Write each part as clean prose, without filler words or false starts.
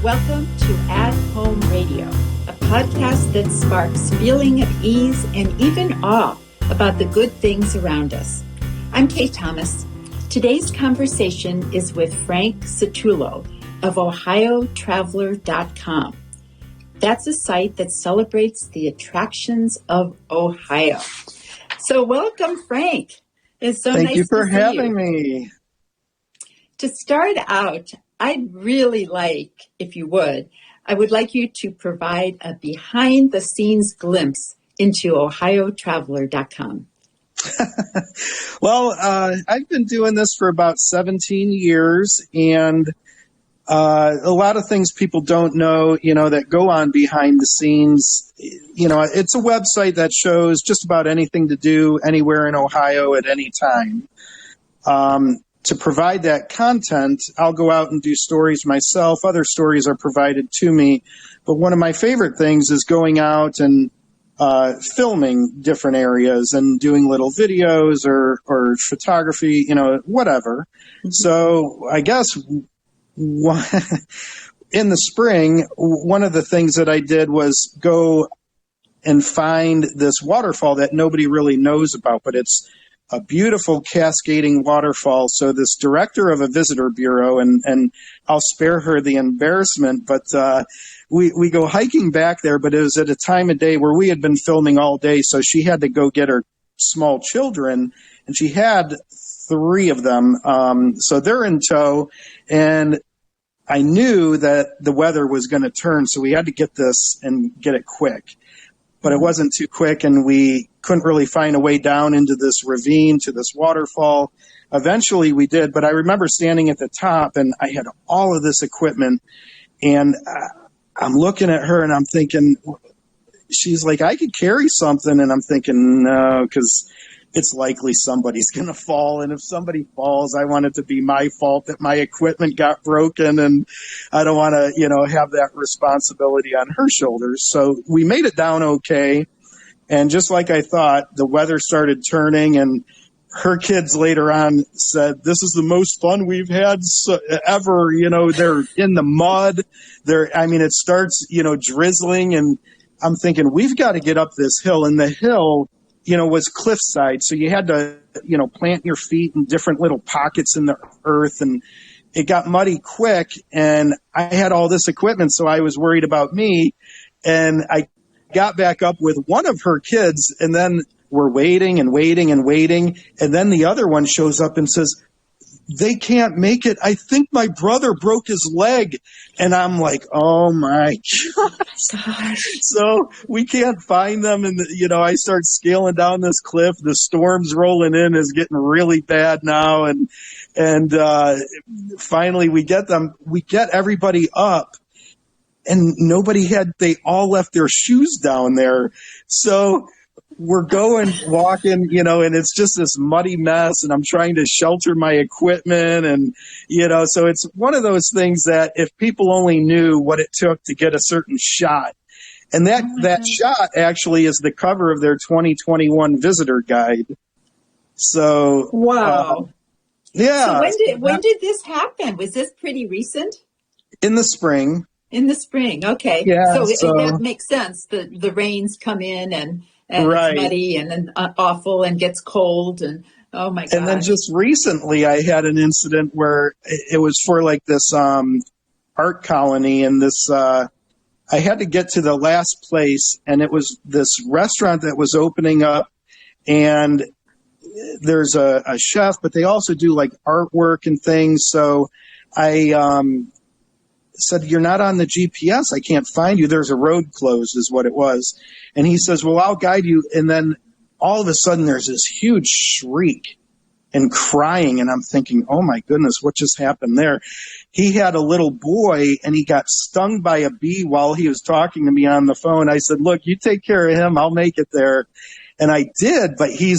Welcome to At Home Radio, a podcast that sparks feeling of ease and even awe about the good things around us. I'm Kay Thomas. Today's conversation is with Frank Satullo of OhioTraveler.com. That's a site that celebrates the attractions of Ohio. So welcome, Frank. It's so Thank nice you for to see having me. To start out, I'd really like, if you would, I would like you to provide a behind-the-scenes glimpse into OhioTraveler.com. Well, I've been doing this for about 17 years, and a lot of things people don't know, that go on behind the scenes. It's a website that shows just about anything to do anywhere in Ohio at any time. To provide that content, I'll go out and do stories myself. Other stories are provided to me. But one of my favorite things is going out and filming different areas and doing little videos or photography, whatever. Mm-hmm. So I guess in the spring, one of the things that I did was go and find this waterfall that nobody really knows about, but it's a beautiful cascading waterfall. So this director of a visitor bureau, and I'll spare her the embarrassment, but we go hiking back there, but it was at a time of day where we had been filming all day, so she had to go get her small children, and she had 3 of them. So they're in tow, and I knew that the weather was going to turn, so we had to get this and get it quick. But it wasn't too quick, and we couldn't really find a way down into this ravine to this waterfall. Eventually we did, but I remember standing at the top, and I had all of this equipment, and I'm looking at her, and I'm thinking, she's like, I could carry something, and I'm thinking, no, because it's likely somebody's going to fall, and if somebody falls, I want it to be my fault that my equipment got broken, and I don't want to, have that responsibility on her shoulders. So we made it down okay, and just like I thought, the weather started turning, and her kids later on said, this is the most fun we've had ever. They're in the mud. It starts, drizzling, and I'm thinking, we've got to get up this hill, and the hill was cliffside. So you had to, plant your feet in different little pockets in the earth, and it got muddy quick. And I had all this equipment, so I was worried about me. And I got back up with one of her kids, and then we're waiting and waiting and waiting. And then the other one shows up and says, they can't make it. I think my brother broke his leg. And I'm like, oh my gosh. So we can't find them. And, I start scaling down this cliff. The storm's rolling in, is getting really bad now. And finally we get them. We get everybody up, and they all left their shoes down there. So we're walking, and it's just this muddy mess, and I'm trying to shelter my equipment, and, so it's one of those things that if people only knew what it took to get a certain shot. And that shot actually is the cover of their 2021 visitor guide. So, wow. Yeah. So when did this happen? Was this pretty recent? In the spring. In the spring. Okay. Yeah. So that makes sense. The rains come in and right. It's muddy and awful and gets cold, and oh my God. And then just recently I had an incident where it was for like this art colony, and this I had to get to the last place, and it was this restaurant that was opening up, and there's a chef, but they also do like artwork and things. So I said, you're not on the GPS. I can't find you. There's a road closed is what it was. And he says, well, I'll guide you. And then all of a sudden there's this huge shriek and crying. And I'm thinking, oh my goodness, what just happened there? He had a little boy, and he got stung by a bee while he was talking to me on the phone. I said, look, you take care of him. I'll make it there. And I did, but he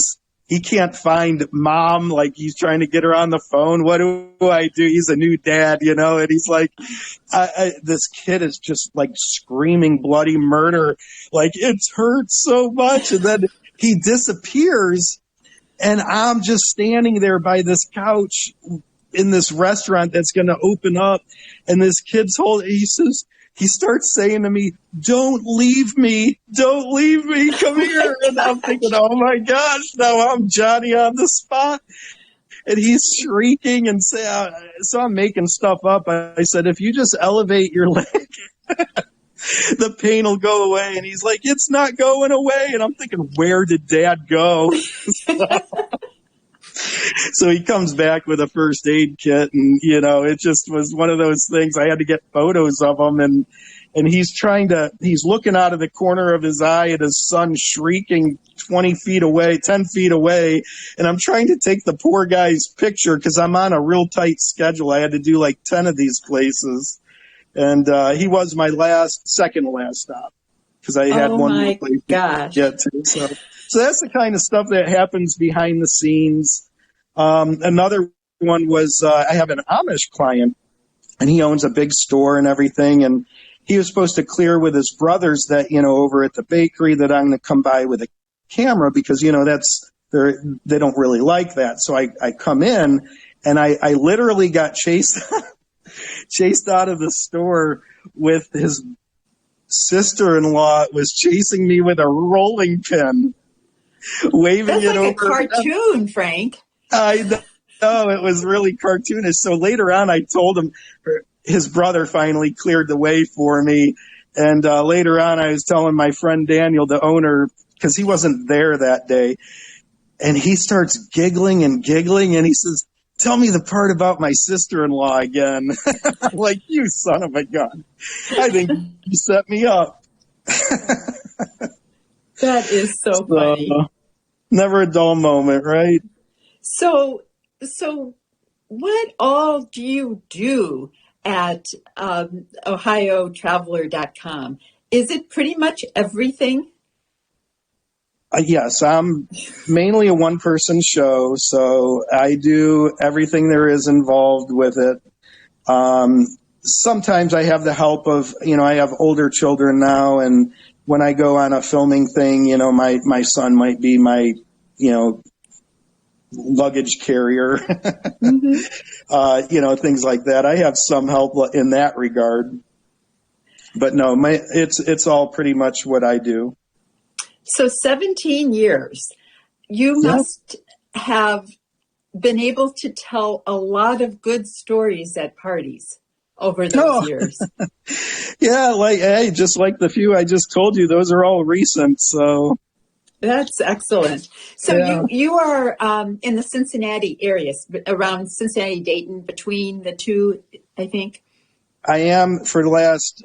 can't find mom. Like, he's trying to get her on the phone. What do I do? He's a new dad, and he's like, this kid is just like screaming bloody murder. Like, it hurts so much. And then he disappears, and I'm just standing there by this couch in this restaurant that's going to open up. And this kid's he starts saying to me, don't leave me, come here. And I'm thinking, oh my gosh, now I'm Johnny on the spot. And he's shrieking and so I'm making stuff up. I said, if you just elevate your leg, the pain will go away. And he's like, it's not going away. And I'm thinking, where did Dad go? So he comes back with a first aid kit, and it just was one of those things. I had to get photos of him, and he's looking out of the corner of his eye at his son shrieking 10 feet away, and I'm trying to take the poor guy's picture because I'm on a real tight schedule. I had to do like 10 of these places, and he was my second to last stop because I had one more place to get to. So that's the kind of stuff that happens behind the scenes. Another one was I have an Amish client, and he owns a big store and everything. And he was supposed to clear with his brothers that, over at the bakery that I'm going to come by with a camera because, they don't really like that. So I come in, and I literally got chased out of the store with his sister-in-law was chasing me with a rolling pin. Waving That's it like over. A cartoon, Frank. I know, it was really cartoonish. So later on, I told him his brother finally cleared the way for me. And later on, I was telling my friend Daniel, the owner, because he wasn't there that day. And he starts giggling, and he says, tell me the part about my sister-in-law again. I'm like, you son of a gun. I think you set me up. That is so funny. Never a dull moment, right? So what all do you do at ohiotraveler.com? Is it pretty much everything? Yes, I'm mainly a one-person show, so I do everything there is involved with it. Sometimes I have the help of, I have older children now, and when I go on a filming thing, my son might be my, luggage carrier, mm-hmm. Things like that. I have some help in that regard, but no, it's all pretty much what I do. So 17 years, you must have been able to tell a lot of good stories at parties over those years. Yeah, just like the few I just told you, those are all recent. So that's excellent. So you are in the Cincinnati area, around Cincinnati, Dayton, between the two, I think. I am for the last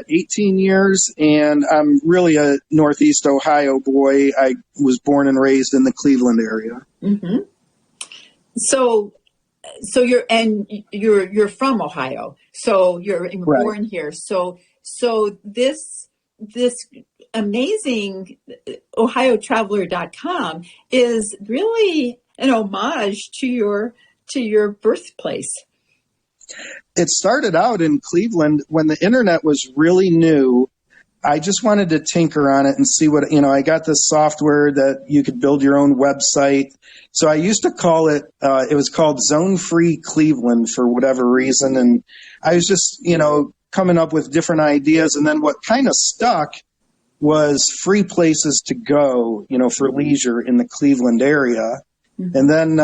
18 years, and I'm really a Northeast Ohio boy. I was born and raised in the Cleveland area. Mm-hmm. So you're from Ohio. So you're born here. So this amazing ohiotraveler.com is really an homage to your birthplace. It started out in Cleveland when the internet was really new. I just wanted to tinker on it and see what, I got this software that you could build your own website. So I used to call it, it was called Zone Free Cleveland for whatever reason. And I was just, coming up with different ideas. And then what kind of stuck was free places to go, for leisure in the Cleveland area. Mm-hmm. And then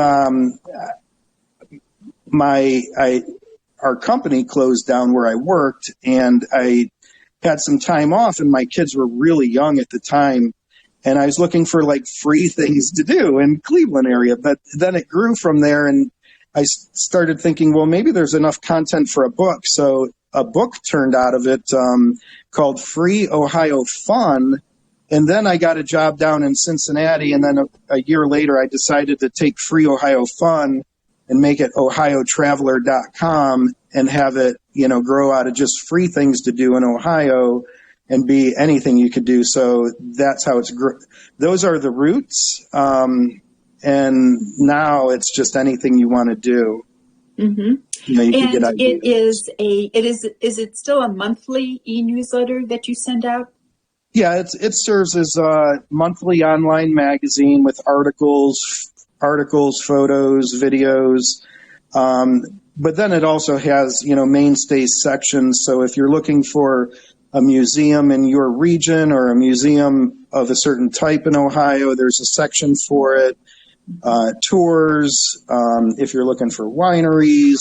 our company closed down where I worked, and I had some time off, and my kids were really young at the time, and I was looking for like free things to do in Cleveland area. But then it grew from there, and I started thinking, well, maybe there's enough content for a book. So a book turned out of it called Free Ohio Fun. And then I got a job down in Cincinnati, and then a year later I decided to take Free Ohio Fun and make it ohiotraveler.com and have it, grow out of just free things to do in Ohio and be anything you could do. So that's how it's those are the roots. And now it's just anything you want to do. Mm-hmm. You can get ideas. Is it still a monthly e-newsletter that you send out? Yeah, it serves as a monthly online magazine with articles, photos, videos. But then it also has, mainstay sections. So if you're looking for a museum in your region or a museum of a certain type in Ohio, there's a section for it. Tours, if you're looking for wineries,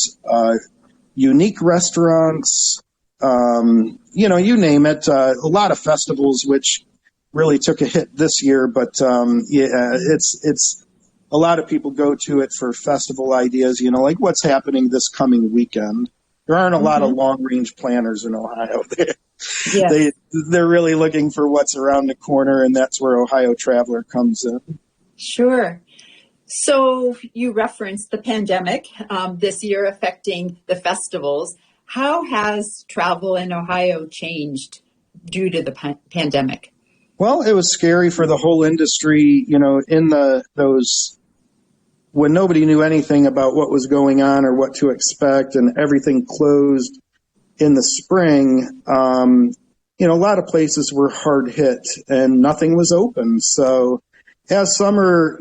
unique restaurants, you name it. A lot of festivals, which really took a hit this year, but it's a lot of people go to it for festival ideas, like what's happening this coming weekend. There aren't a lot of long-range planners in Ohio. Yes. They're really looking for what's around the corner, and that's where Ohio Traveler comes in. Sure. So you referenced the pandemic this year affecting the festivals. How has travel in Ohio changed due to the pandemic? Well, it was scary for the whole industry, in those when nobody knew anything about what was going on or what to expect, and everything closed in the spring. A lot of places were hard hit and nothing was open. So as summer,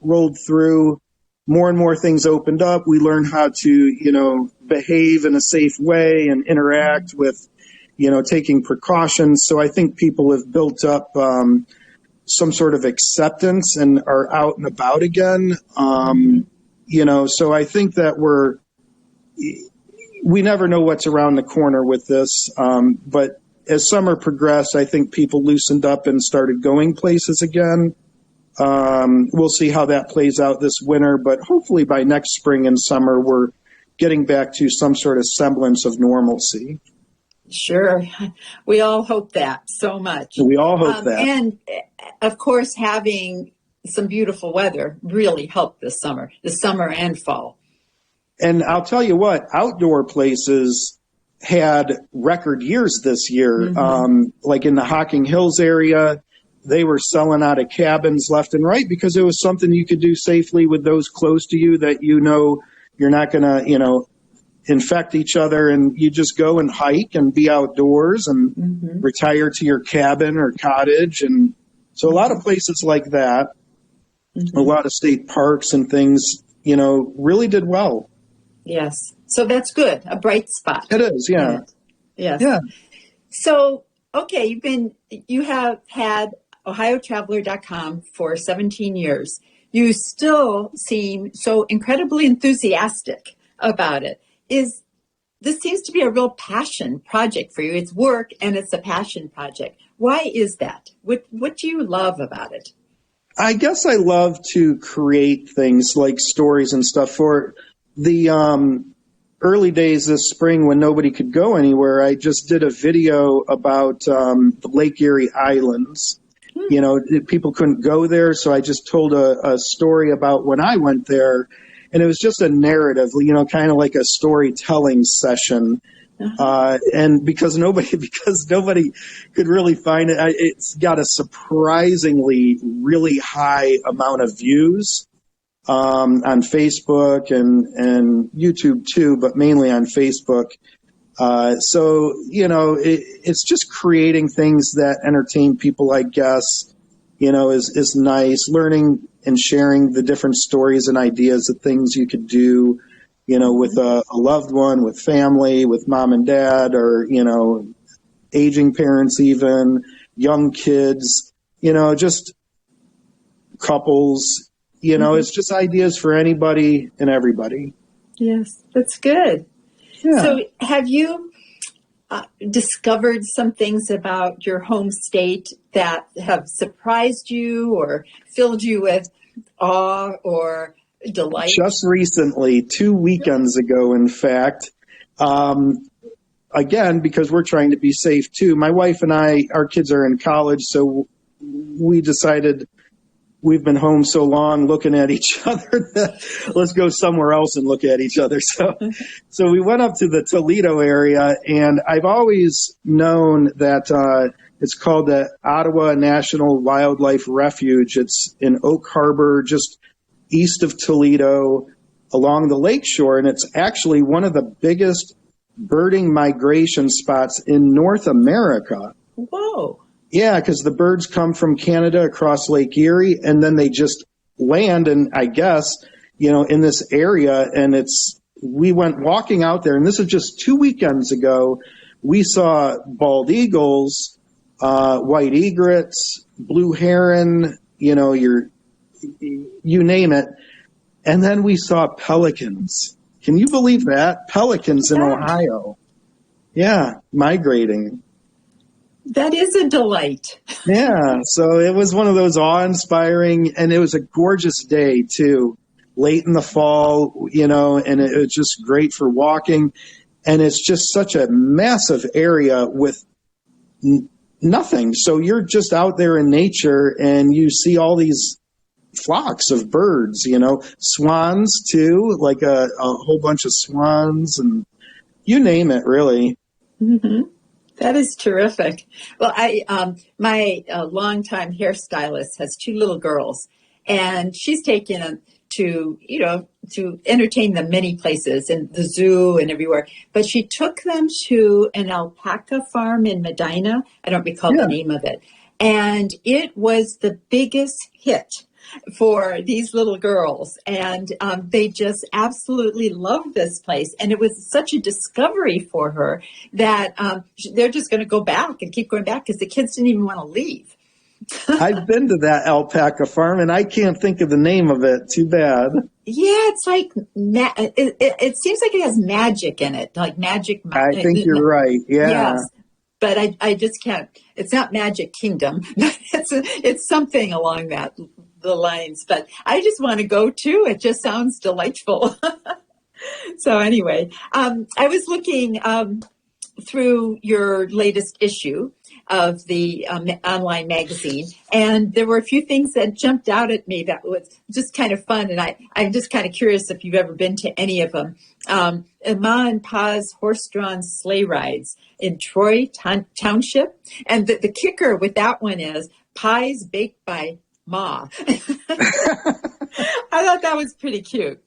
rolled through, more and more things opened up. We learned how to, behave in a safe way and interact with, taking precautions. So I think people have built up some sort of acceptance and are out and about again. So I think that we never know what's around the corner with this. But as summer progressed, I think people loosened up and started going places again. We'll see how that plays out this winter, but hopefully by next spring and summer, we're getting back to some sort of semblance of normalcy. Sure. We all hope that so much. We all hope that. And of course, having some beautiful weather really helped this summer and fall. And I'll tell you what, outdoor places had record years this year. Like in the Hocking Hills area, they were selling out of cabins left and right because it was something you could do safely with those close to you that you're not going to, infect each other, and you just go and hike and be outdoors and retire to your cabin or cottage. And so a lot of places like that, a lot of state parks and things, really did well. Yes. So that's good. A bright spot. It is. Yeah. Yes. Yeah. So, okay. You have had ohiotraveler.com for 17 years. You still seem so incredibly enthusiastic about it. This seems to be a real passion project for you. It's work and it's a passion project. Why is that? What do you love about it? I guess I love to create things like stories and stuff. For the early days this spring when nobody could go anywhere, I just did a video about the Lake Erie Islands. People couldn't go there, so I just told a story about when I went there. And it was just a narrative, kind of like a storytelling session. And because nobody could really find it, it's got a surprisingly really high amount of views on Facebook and YouTube too, but mainly on Facebook. So, it's just creating things that entertain people, I guess, is nice. Learning and sharing the different stories and ideas of things you could do, with a loved one, with family, with mom and dad, or, aging parents, even young kids, just couples, it's just ideas for anybody and everybody. Yes, that's good. Yeah. So have you discovered some things about your home state that have surprised you or filled you with awe or delight? Just recently, 2 weekends ago, in fact, again, because we're trying to be safe too, my wife and I, our kids are in college, so we decided we've been home so long looking at each other that let's go somewhere else and look at each other. So we went up to the Toledo area, and I've always known that it's called the Ottawa National Wildlife Refuge. It's in Oak Harbor, just east of Toledo along the lakeshore, and it's actually one of the biggest birding migration spots in North America. Whoa. Yeah, because the birds come from Canada across Lake Erie, and then they just land, and I guess in this area. And we went walking out there, and this is just 2 weekends ago. We saw bald eagles, white egrets, blue heron, you name it. And then we saw pelicans. Can you believe that? Pelicans in Ohio. Yeah, migrating. That is a delight. Yeah, so it was one of those awe-inspiring, and it was a gorgeous day, too. Late in the fall, and it was just great for walking. And it's just such a massive area with nothing. So you're just out there in nature, and you see all these flocks of birds, swans too, like a whole bunch of swans, and you name it, really. Mm-hmm. That is terrific. Well, my longtime hairstylist has 2 little girls, and she's taken them to entertain them many places, in the zoo and everywhere. But she took them to an alpaca farm in Medina. I don't recall the name of it. And it was the biggest hit for these little girls, and they just absolutely loved this place. And it was such a discovery for her that they're just going to go back and keep going back because the kids didn't even want to leave. I've been to that alpaca farm, and I can't think of the name of it. Too bad. Yeah, it's like it seems like it has magic in it, like magic. I think you're right. Yeah. Yes. But I just can't. It's not Magic Kingdom, but it's something along the lines. But I just want to go too. It just sounds delightful. So anyway, I was looking through your latest issue of the online magazine, and there were a few things that jumped out at me that was just kind of fun, and I'm just kind of curious if you've ever been to any of them. Ma and Pa's horse-drawn sleigh rides in Troy Township, and the kicker with that one is pies baked by Ma. I thought that was pretty cute.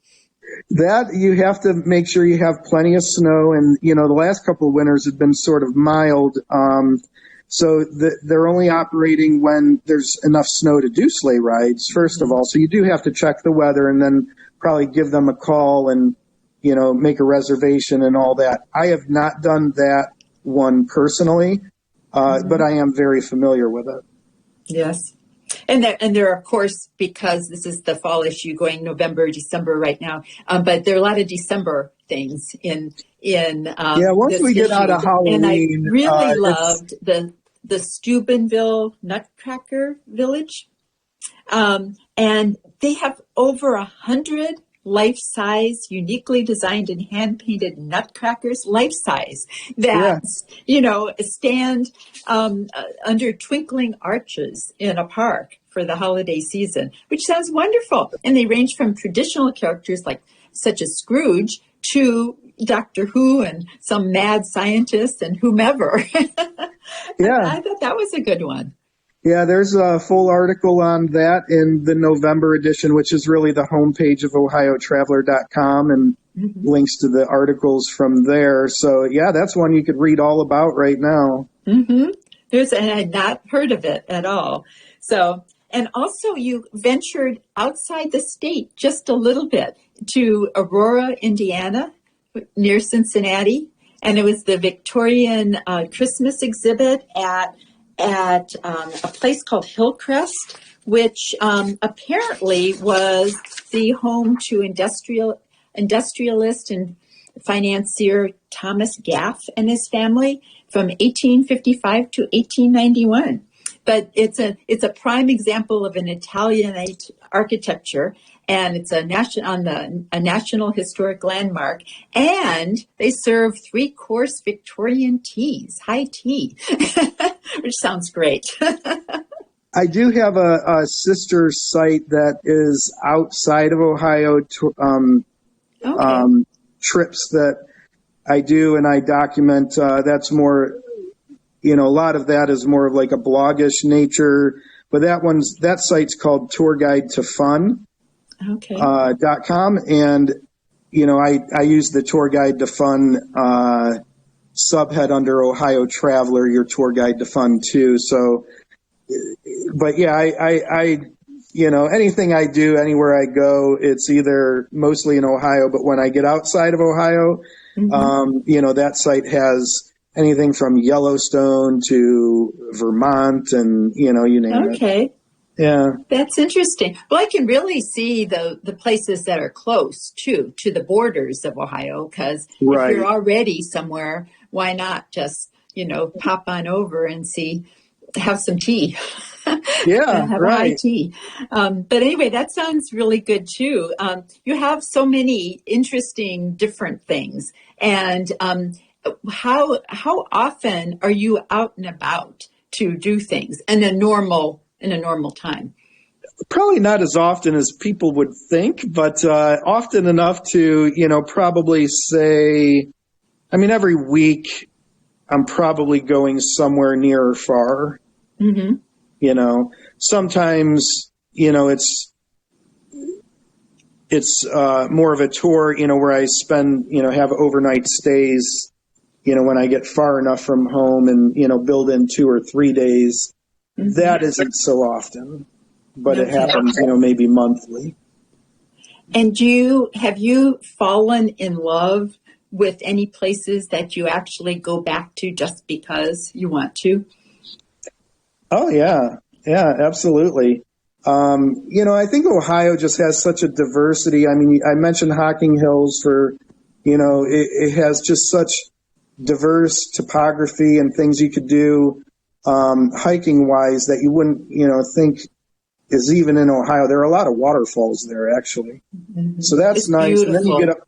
That you have to make sure you have plenty of snow, and the last couple of winters have been sort of mild. So they're only operating when there's enough snow to do sleigh rides, first of all. So you do have to check the weather and then probably give them a call and, make a reservation and all that. I have not done that one personally, but I am very familiar with it. Yes. And there are, of course, because this is the fall issue going November, December right now, but there are a lot of December things in once we get out of Halloween. And I really loved the Steubenville Nutcracker Village. And they have over 100 life-size, uniquely designed and hand-painted nutcrackers, life-size, that, stand under twinkling arches in a park for the holiday season, which sounds wonderful. And they range from traditional characters such as Scrooge to Doctor Who and some mad scientist and whomever. Yeah. I thought that was a good one. Yeah, there's a full article on that in the November edition, which is really the homepage of ohiotraveler.com, and links to the articles from there. So, yeah, that's one you could read all about right now. Mm-hmm. And I had not heard of it at all. So, and also you ventured outside the state just a little bit to Aurora, Indiana, near Cincinnati. And it was the Victorian Christmas exhibit at a place called Hillcrest, which apparently was the home to industrialist and financier Thomas Gaff and his family from 1855 to 1891. But it's a prime example of an Italianate architecture, and it's a national historic landmark. And they serve 3-course Victorian teas, high tea, which sounds great. I do have a sister site that is outside of Ohio, trips that I do and I document. That's more, a lot of that is more of like a blogish nature, but that site's called tourguidetofun.com. And, I use the Tour Guide to Fun subhead under Ohio Traveler, your Tour Guide to Fun too. So, but yeah, I anything I do, anywhere I go, it's either mostly in Ohio, but when I get outside of Ohio, that site has anything from Yellowstone to Vermont and, you name it. Okay. Yeah. That's interesting. Well, I can really see the places that are close to the borders of Ohio, because if you're already somewhere, why not just, pop on over and have some tea. Yeah, have a high tea. But anyway, that sounds really good too. You have so many interesting different things. And how often are you out and about to do things in a normal time? Probably not as often as people would think, but often enough to, probably say, every week I'm probably going somewhere near or far. Mm-hmm. Sometimes, it's more of a tour, where I spend, have overnight stays, when I get far enough from home and, build in 2 or 3 days. Mm-hmm. That isn't so often, but it happens, maybe monthly. And have you fallen in love with any places that you actually go back to just because you want to? Oh, yeah. Yeah, absolutely. I think Ohio just has such a diversity. I mentioned Hocking Hills for, it has just such diverse topography and things you could do hiking wise that you wouldn't, think is even in Ohio. There are a lot of waterfalls there, actually. Mm-hmm. So that's it's nice. Beautiful. And then you get up.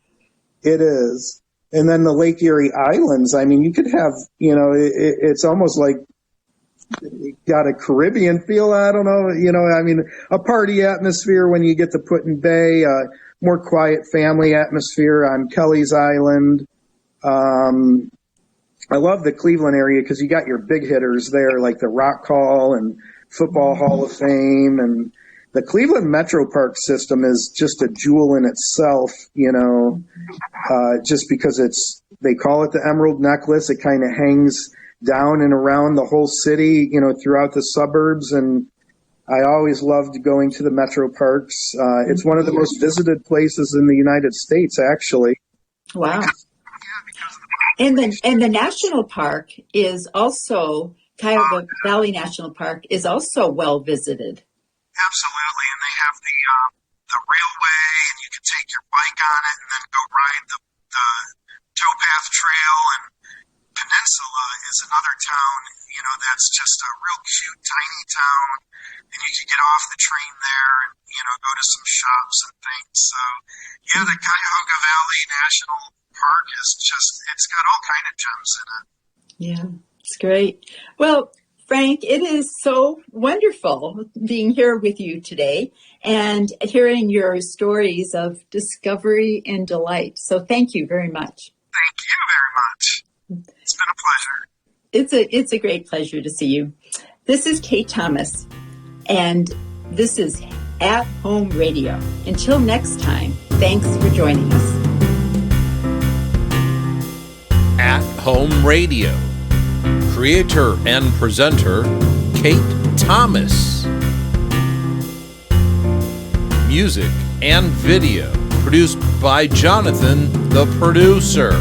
It is. And then the Lake Erie Islands, you could have, it's almost like got a Caribbean feel. I don't know, a party atmosphere when you get to Put-in Bay, more quiet family atmosphere on Kelly's Island. I love the Cleveland area because you got your big hitters there, like the Rock Hall and Football Hall of Fame. And the Cleveland Metro Park system is just a jewel in itself, just because they call it the Emerald Necklace. It kind of hangs down and around the whole city, throughout the suburbs. And I always loved going to the Metro Parks. It's one of the most visited places in the United States, actually. Wow. And the national park is also, Cuyahoga Valley National Park is also well visited. Absolutely. And they have the railway, and you can take your bike on it and then go ride the towpath trail. And Peninsula is another town, that's just a real cute, tiny town. And you can get off the train there and, go to some shops and things. So, yeah, the Cuyahoga Valley National Park it's got all kind of gems in it. Yeah, it's great. Well, Frank, it is so wonderful being here with you today and hearing your stories of discovery and delight. So thank you very much. Thank you very much. It's been a pleasure. It's a great pleasure to see you. This is Kate Thomas, and this is At Home Radio. Until next time, thanks for joining us. At Home Radio. Creator and presenter, Kate Thomas. Music and video produced by Jonathan, the producer.